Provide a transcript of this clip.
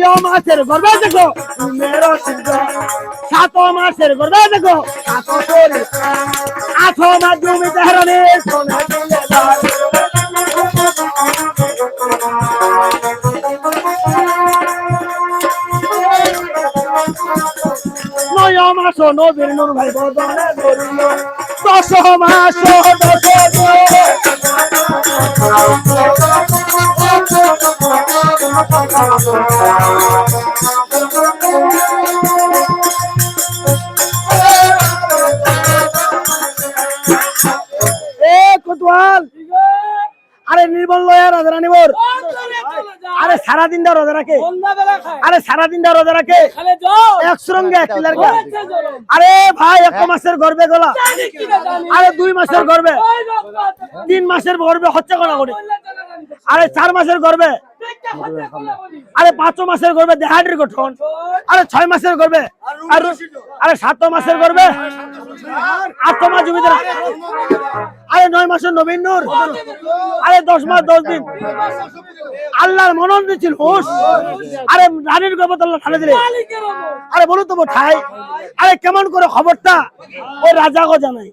নয় মাসের গর্ভে দেখো মেরো সিদ্ধ 7 মাসের গর্ভে দেখো 8 মাস জমিতে হারানে সোনা দিলে নয় মাস নবীর নূর ভাই বদনে ধরিল 10 মাস 10 কোতোয়াল আরে নির্মল লয়া রাজা রানীবর আরে সারা দিন দা রোজা রাখে আরে সারা দিন দা রোজা রাখে এক সঙ্গে এক লড়কা আরে ভাই 1 মাসের গর্ভে গলা আরে 2 মাসের গর্ভে 3 মাসের গর্ভে হচ্ছে কোনা করে আরে 4 মাসের গর্ভে আরে 5 মাসের গর্ভে দেহাড়ির গঠন আরে 6 মাসের গর্ভে আরে 7 মাসের গর্ভে 8 মাস জমিতে আরে 9 মাসের নবীন নূর আরে 10 মাস 10 দিন আল্লাহর মনন দিছিল হুশ আরে রানীর গর্ভে আল্লাহ ঢালে দিলে আরে বলো তো ঠাই আরে কেমন করে খবরটা ওই রাজাকে জানাই